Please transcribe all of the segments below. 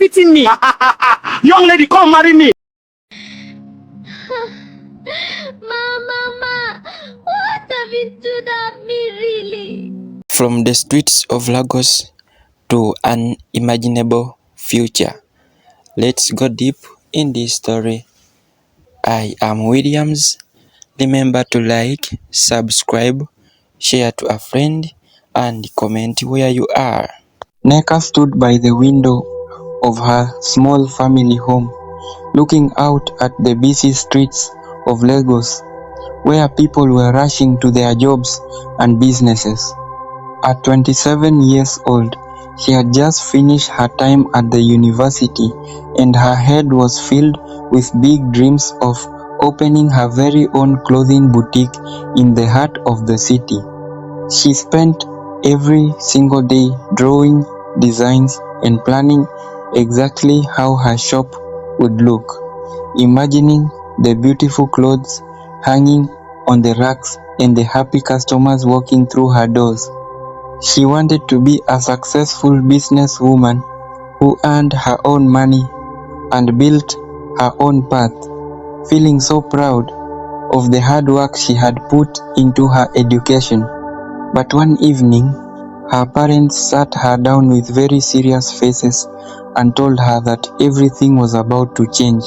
beating me. Young lady, come marry me. Mama, what have you done to me, really? From the streets of Lagos to an imaginable future. Let's go deep in this story. I am Williams. Remember to like, subscribe, share to a friend, and comment where you are. Nneka stood by the window of her small family home, looking out at the busy streets of Lagos, where people were rushing to their jobs and businesses. At 27 years old, she had just finished her time at the university, and her head was filled with big dreams of opening her very own clothing boutique in the heart of the city. She spent every single day drawing designs and planning exactly how her shop would look, imagining the beautiful clothes hanging on the racks and the happy customers walking through her doors. She wanted to be a successful businesswoman who earned her own money and built her own path, feeling so proud of the hard work she had put into her education. But one evening, her parents sat her down with very serious faces and told her that everything was about to change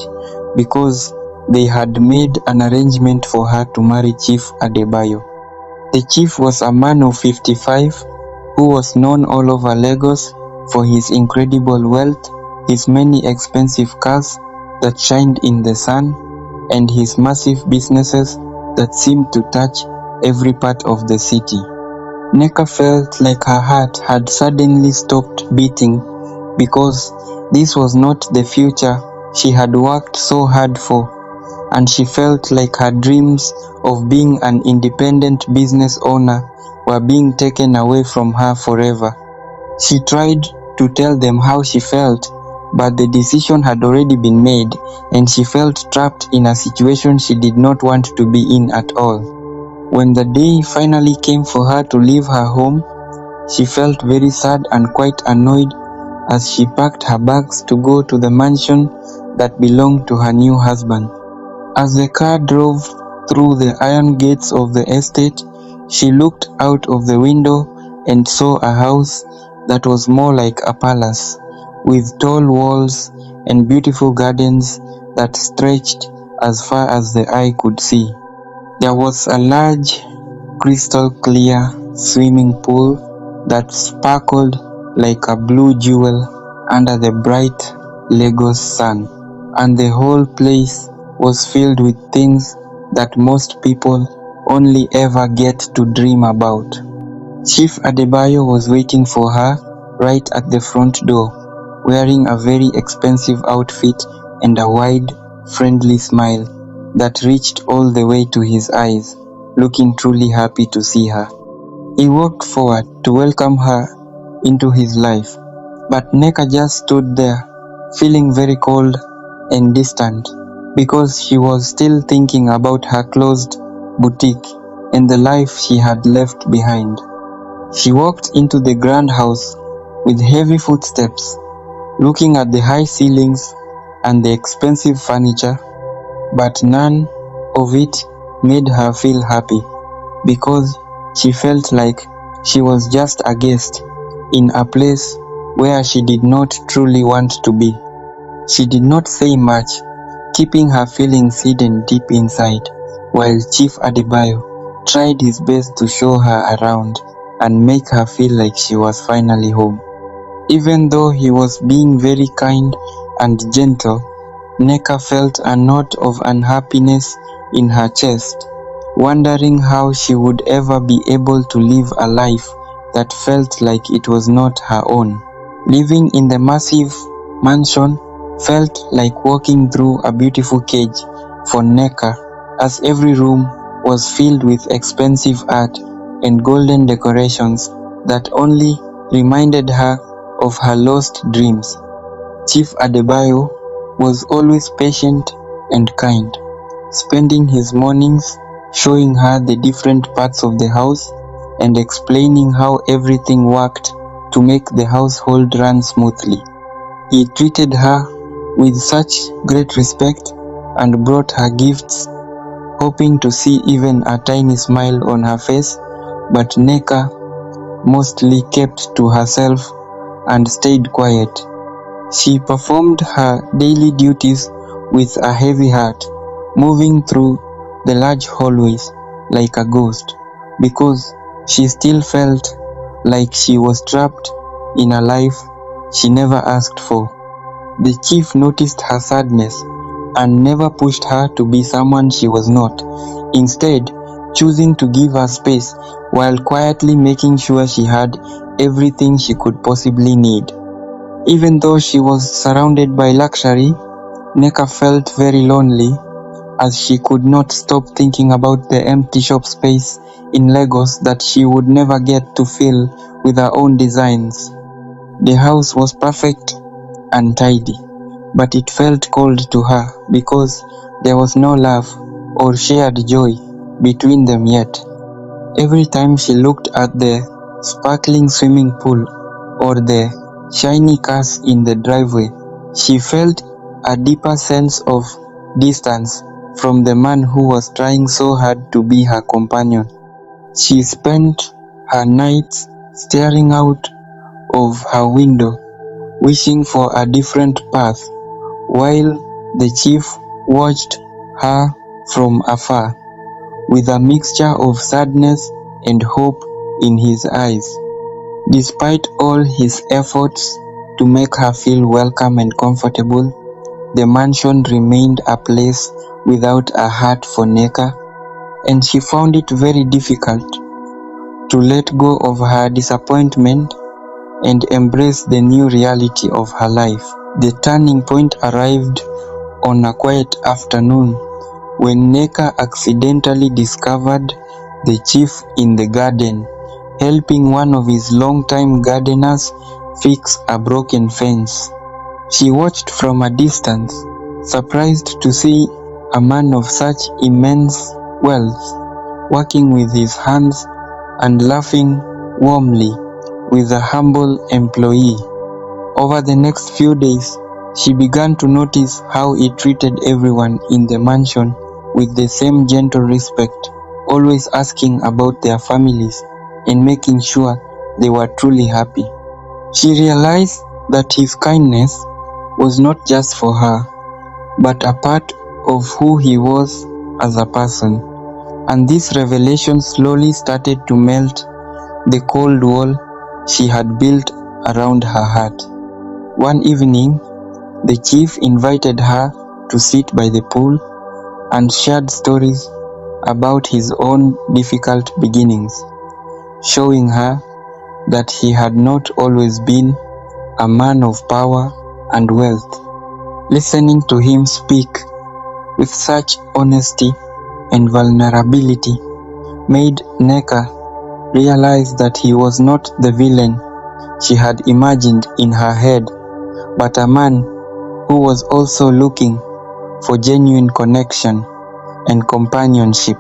because they had made an arrangement for her to marry Chief Adebayo. The chief was a man of 55 who was known all over Lagos for his incredible wealth, his many expensive cars that shined in the sun, and his massive businesses that seemed to touch every part of the city. Nneka felt like her heart had suddenly stopped beating because this was not the future she had worked so hard for, and she felt like her dreams of being an independent business owner were being taken away from her forever. She tried to tell them how she felt, but the decision had already been made, and she felt trapped in a situation she did not want to be in at all. When the day finally came for her to leave her home, she felt very sad and quite annoyed as she packed her bags to go to the mansion that belonged to her new husband. As the car drove through the iron gates of the estate, she looked out of the window and saw a house that was more like a palace, with tall walls and beautiful gardens that stretched as far as the eye could see. There was a large, crystal clear swimming pool that sparkled like a blue jewel under the bright Lagos sun, and the whole place was filled with things that most people only ever get to dream about. Chief Adebayo was waiting for her right at the front door, wearing a very expensive outfit and a wide, friendly smile that reached all the way to his eyes, looking truly happy to see her. He walked forward to welcome her into his life, but Nneka just stood there, feeling very cold and distant, because she was still thinking about her closed boutique and the life she had left behind. She walked into the grand house with heavy footsteps, looking at the high ceilings and the expensive furniture, but none of it made her feel happy, because she felt like she was just a guest in a place where she did not truly want to be. She did not say much, keeping her feelings hidden deep inside, while Chief Adebayo tried his best to show her around and make her feel like she was finally home. Even though he was being very kind and gentle, Nneka felt a knot of unhappiness in her chest, wondering how she would ever be able to live a life that felt like it was not her own. Living in the massive mansion felt like walking through a beautiful cage for Nneka, as every room was filled with expensive art and golden decorations that only reminded her of her lost dreams. Chief Adebayo was always patient and kind, spending his mornings showing her the different parts of the house and explaining how everything worked to make the household run smoothly. He treated her with such great respect and brought her gifts, hoping to see even a tiny smile on her face, but Nneka mostly kept to herself and stayed quiet. She performed her daily duties with a heavy heart, moving through the large hallways like a ghost, because she still felt like she was trapped in a life she never asked for. The chief noticed her sadness and never pushed her to be someone she was not, instead choosing to give her space while quietly making sure she had everything she could possibly need. Even though she was surrounded by luxury, Nneka felt very lonely, as she could not stop thinking about the empty shop space in Lagos that she would never get to fill with her own designs. The house was perfect and tidy, but it felt cold to her because there was no love or shared joy between them yet. Every time she looked at the sparkling swimming pool or the shiny cars in the driveway, she felt a deeper sense of distance from the man who was trying so hard to be her companion. She spent her nights staring out of her window, wishing for a different path, while the chief watched her from afar, with a mixture of sadness and hope in his eyes. Despite all his efforts to make her feel welcome and comfortable, the mansion remained a place without a heart for Nneka, and she found it very difficult to let go of her disappointment and embrace the new reality of her life. The turning point arrived on a quiet afternoon when Nneka accidentally discovered the chief in the garden, helping one of his longtime gardeners fix a broken fence. She watched from a distance, surprised to see a man of such immense wealth working with his hands and laughing warmly with a humble employee. Over the next few days, she began to notice how he treated everyone in the mansion with the same gentle respect, always asking about their families and making sure they were truly happy. She realized that his kindness was not just for her, but a part of who he was as a person. And this revelation slowly started to melt the cold wall she had built around her heart. One evening, the chief invited her to sit by the pool and shared stories about his own difficult beginnings, showing her that he had not always been a man of power and wealth. Listening to him speak with such honesty and vulnerability made Nneka realize that he was not the villain she had imagined in her head, but a man who was also looking for genuine connection and companionship.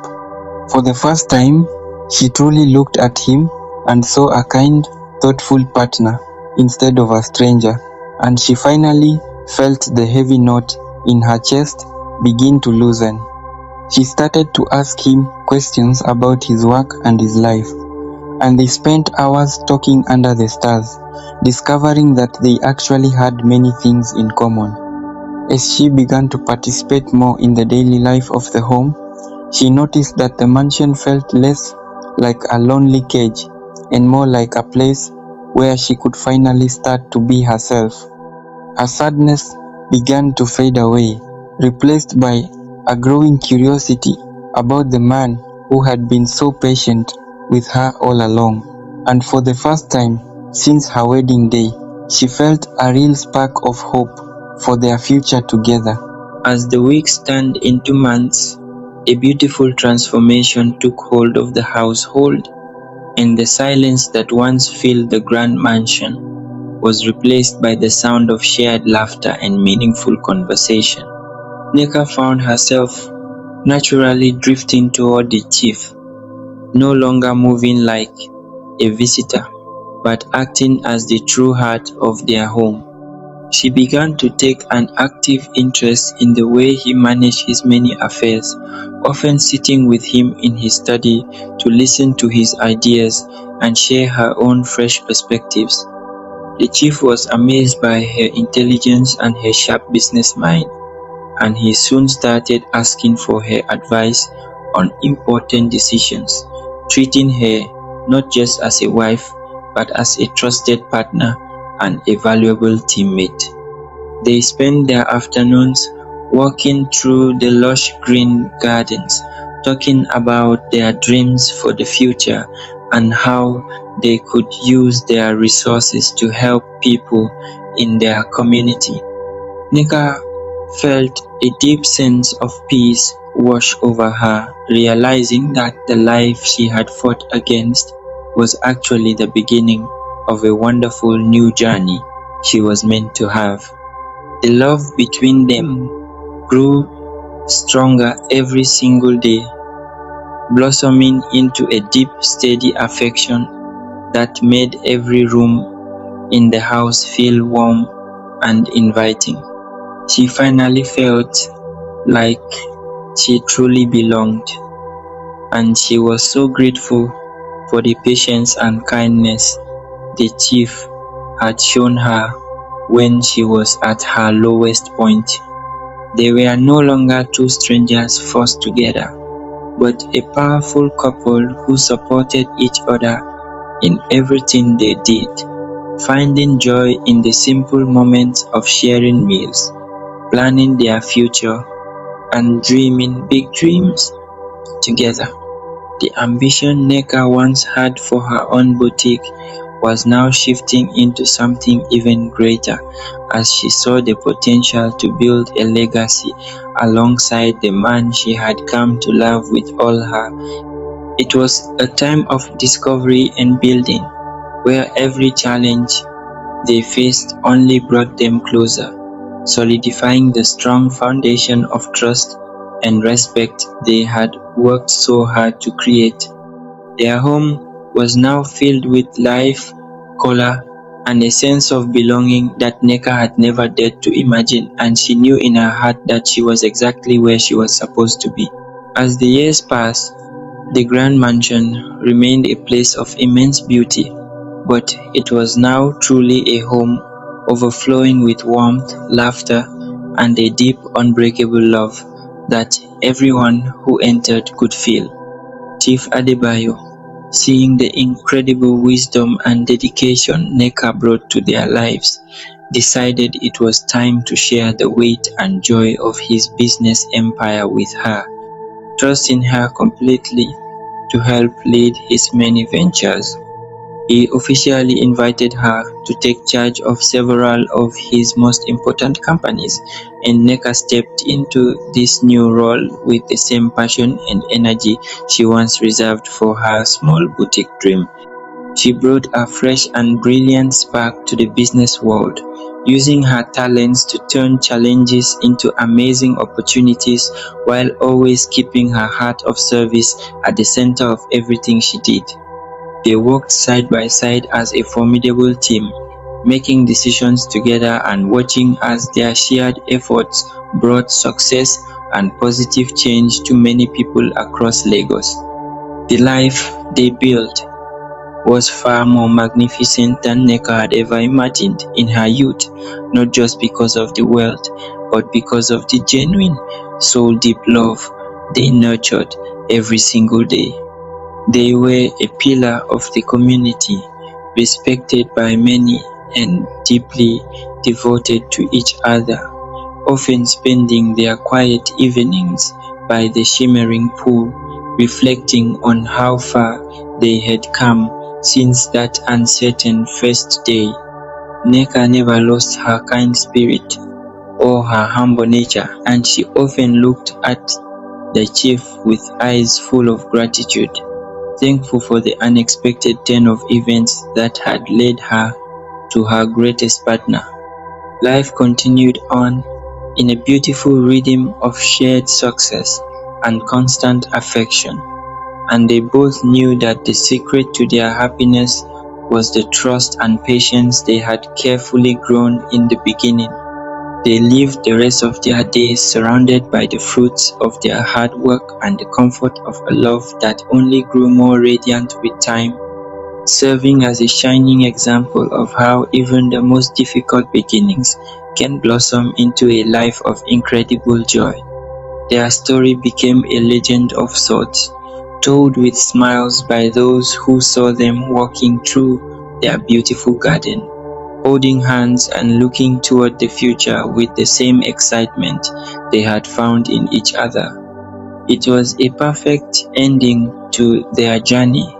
For the first time, she truly looked at him and saw a kind, thoughtful partner instead of a stranger, and she finally felt the heavy knot in her chest begin to loosen. She started to ask him questions about his work and his life, and they spent hours talking under the stars, discovering that they actually had many things in common. As she began to participate more in the daily life of the home, she noticed that the mansion felt less like a lonely cage and more like a place where she could finally start to be herself. Her sadness began to fade away, replaced by a growing curiosity about the man who had been so patient with her all along. And for the first time since her wedding day, she felt a real spark of hope for their future together. As the weeks turned into months, a beautiful transformation took hold of the household, and the silence that once filled the grand mansion was replaced by the sound of shared laughter and meaningful conversation. Nneka found herself naturally drifting toward the chief, no longer moving like a visitor, but acting as the true heart of their home. She began to take an active interest in the way he managed his many affairs, often sitting with him in his study to listen to his ideas and share her own fresh perspectives. The chief was amazed by her intelligence and her sharp business mind, and he soon started asking for her advice on important decisions, treating her not just as a wife but as a trusted partner and a valuable teammate. They spent their afternoons walking through the lush green gardens, talking about their dreams for the future and how they could use their resources to help people in their community. Nneka felt a deep sense of peace wash over her, realizing that the life she had fought against was actually the beginning of a wonderful new journey she was meant to have. The love between them grew stronger every single day, blossoming into a deep, steady affection that made every room in the house feel warm and inviting. She finally felt like she truly belonged, and she was so grateful for the patience and kindness the chief had shown her when she was at her lowest point. They were no longer two strangers forced together, but a powerful couple who supported each other in everything they did, finding joy in the simple moments of sharing meals, planning their future, and dreaming big dreams together. The ambition Nneka once had for her own boutique was now shifting into something even greater as she saw the potential to build a legacy alongside the man she had come to love with all her. It was a time of discovery and building, where every challenge they faced only brought them closer, solidifying the strong foundation of trust and respect they had worked so hard to create. Their home was now filled with life, color, and a sense of belonging that Nneka had never dared to imagine, and she knew in her heart that she was exactly where she was supposed to be. As the years passed, the grand mansion remained a place of immense beauty, but it was now truly a home overflowing with warmth, laughter, and a deep, unbreakable love that everyone who entered could feel. Chief Adebayo, seeing the incredible wisdom and dedication Nneka brought to their lives, decided it was time to share the weight and joy of his business empire with her, trusting her completely to help lead his many ventures. He officially invited her to take charge of several of his most important companies, and Nneka stepped into this new role with the same passion and energy she once reserved for her small boutique dream. She brought a fresh and brilliant spark to the business world, using her talents to turn challenges into amazing opportunities while always keeping her heart of service at the center of everything she did. They worked side by side as a formidable team, making decisions together and watching as their shared efforts brought success and positive change to many people across Lagos. The life they built was far more magnificent than Nneka had ever imagined in her youth, not just because of the wealth, but because of the genuine, soul-deep love they nurtured every single day. They were a pillar of the community, respected by many and deeply devoted to each other, often spending their quiet evenings by the shimmering pool, reflecting on how far they had come since that uncertain first day. Nneka never lost her kind spirit or her humble nature, and she often looked at the chief with eyes full of gratitude, thankful for the unexpected turn of events that had led her to her greatest partner. Life continued on in a beautiful rhythm of shared success and constant affection, and they both knew that the secret to their happiness was the trust and patience they had carefully grown in the beginning. They lived the rest of their days surrounded by the fruits of their hard work and the comfort of a love that only grew more radiant with time, serving as a shining example of how even the most difficult beginnings can blossom into a life of incredible joy. Their story became a legend of sorts, told with smiles by those who saw them walking through their beautiful garden, holding hands and looking toward the future with the same excitement they had found in each other. It was a perfect ending to their journey,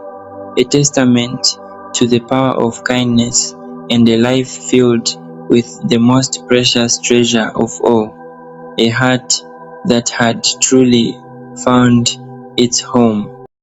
a testament to the power of kindness and a life filled with the most precious treasure of all, a heart that had truly found its home.